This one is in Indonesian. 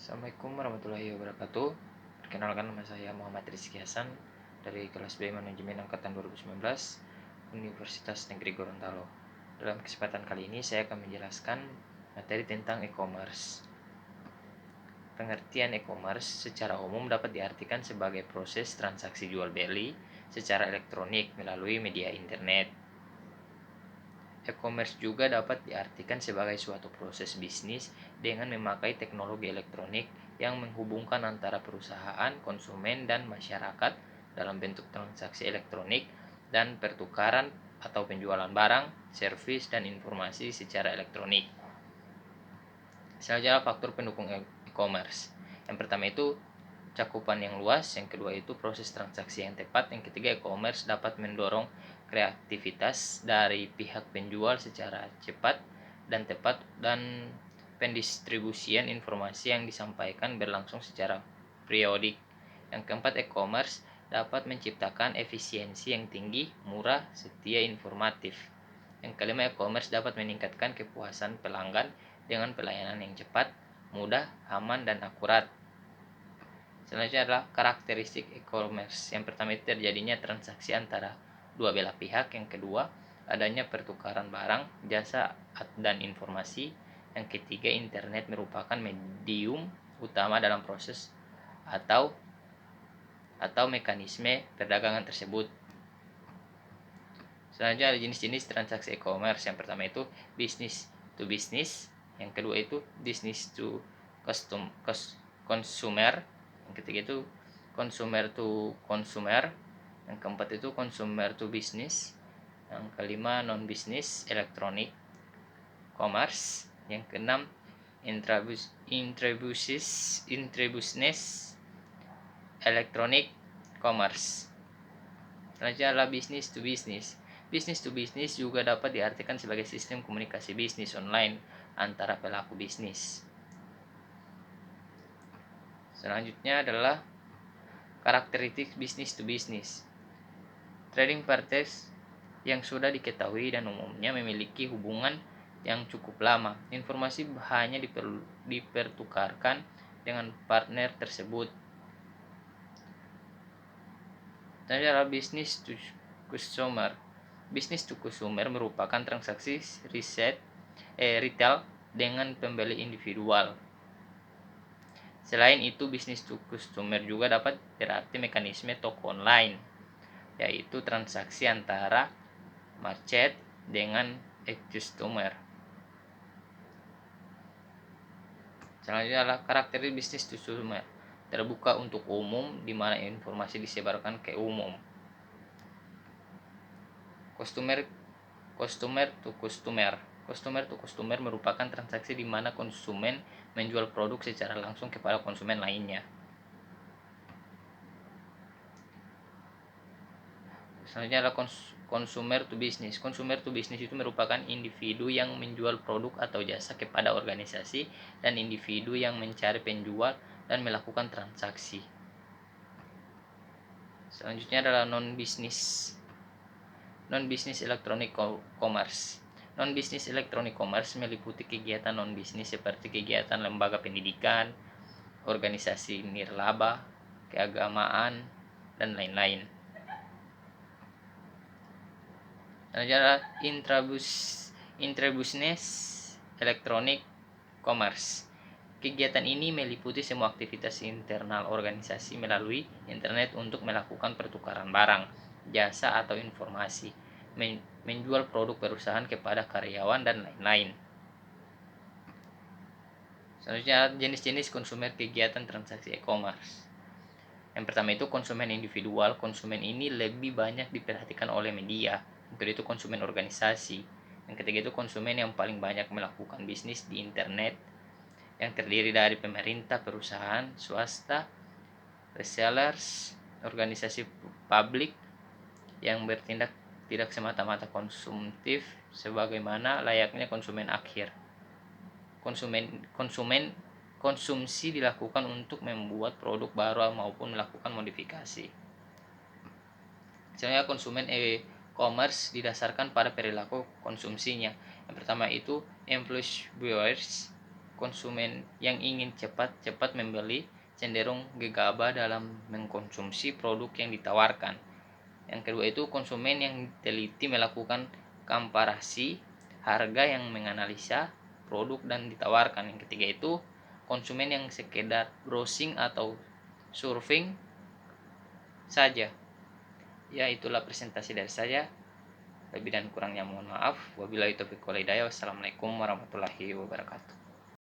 Assalamualaikum warahmatullahi wabarakatuh. Perkenalkan, nama saya Muhammad Rizky Hasan dari kelas B Manajemen Angkatan 2019 Universitas Negeri Gorontalo. Dalam kesempatan kali ini saya akan menjelaskan materi tentang e-commerce. Pengertian e-commerce secara umum dapat diartikan sebagai proses transaksi jual beli secara elektronik melalui media internet. E-commerce juga dapat diartikan sebagai suatu proses bisnis dengan memakai teknologi elektronik yang menghubungkan antara perusahaan, konsumen, dan masyarakat dalam bentuk transaksi elektronik dan pertukaran atau penjualan barang, servis, dan informasi secara elektronik. Saja faktor pendukung e-commerce. Yang pertama itu cakupan yang luas, yang kedua itu proses transaksi yang tepat, yang ketiga e-commerce dapat mendorong kreativitas dari pihak penjual secara cepat dan tepat, dan pendistribusian informasi yang disampaikan berlangsung secara periodik. Yang keempat, e-commerce dapat menciptakan efisiensi yang tinggi, murah, setia, informatif. Yang kelima, e-commerce dapat meningkatkan kepuasan pelanggan dengan pelayanan yang cepat, mudah, aman, dan akurat. Selanjutnya adalah karakteristik e-commerce. Yang pertama itu terjadinya transaksi antara dua belah pihak. Yang kedua, adanya pertukaran barang, jasa, dan informasi. Yang ketiga, internet merupakan medium utama dalam proses atau mekanisme perdagangan tersebut. Selanjutnya ada jenis-jenis transaksi e-commerce. Yang pertama itu business to business. Yang kedua itu business to consumer. Yang ketiga itu consumer to consumer. Yang keempat itu consumer to business. Yang kelima non business electronic commerce. Yang keenam intrabusiness electronic commerce. Selanjutnya adalah business to business. Business to business juga dapat diartikan sebagai sistem komunikasi bisnis online antara pelaku bisnis. Selanjutnya adalah karakteristik business to business. Trading parties yang sudah diketahui dan umumnya memiliki hubungan yang cukup lama. Informasi hanya dipertukarkan dengan partner tersebut. Selanjutnya adalah business to consumer. Business to consumer merupakan transaksi retail dengan pembeli individual. Selain itu, business to customer juga dapat berarti mekanisme toko online, yaitu transaksi antara merchant dengan customer. Selanjutnya adalah karakteristik business to consumer. Terbuka untuk umum, di mana informasi disebarkan ke umum. Customer to customer. Customer to customer merupakan transaksi di mana konsumen menjual produk secara langsung kepada konsumen lainnya. Selanjutnya adalah consumer to business. Consumer to business itu merupakan individu yang menjual produk atau jasa kepada organisasi dan individu yang mencari penjual dan melakukan transaksi. Selanjutnya adalah non-business electronic commerce. Non-business electronic commerce meliputi kegiatan non-business seperti kegiatan lembaga pendidikan, organisasi nirlaba, keagamaan, dan lain-lain. Selanjutnya adalah intrabusiness electronic commerce. Kegiatan ini meliputi semua aktivitas internal organisasi melalui internet untuk melakukan pertukaran barang, jasa, atau informasi, menjual produk perusahaan kepada karyawan, dan lain-lain. Selanjutnya jenis-jenis konsumen kegiatan transaksi e-commerce. Yang pertama itu konsumen individual. Konsumen ini lebih banyak diperhatikan oleh media. Yang kedua itu konsumen organisasi. Yang ketiga itu konsumen yang paling banyak melakukan bisnis di internet, yang terdiri dari pemerintah, perusahaan, swasta, resellers, organisasi publik yang bertindak tidak semata-mata konsumtif sebagaimana layaknya konsumen akhir. Konsumsi dilakukan untuk membuat produk baru maupun melakukan modifikasi. Misalnya konsumen e-commerce didasarkan pada perilaku konsumsinya. Yang pertama itu impulse buyers. konsumen yang ingin cepat membeli cenderung gegabah dalam mengkonsumsi produk yang ditawarkan. Yang kedua itu konsumen yang teliti melakukan komparasi harga yang menganalisa produk dan ditawarkan. Yang ketiga itu konsumen yang sekedar browsing atau surfing saja. Ya, itulah presentasi dari saya. Lebih dan kurangnya mohon maaf. Wabillahi taufiq wal hidayah. Wassalamualaikum warahmatullahi wabarakatuh.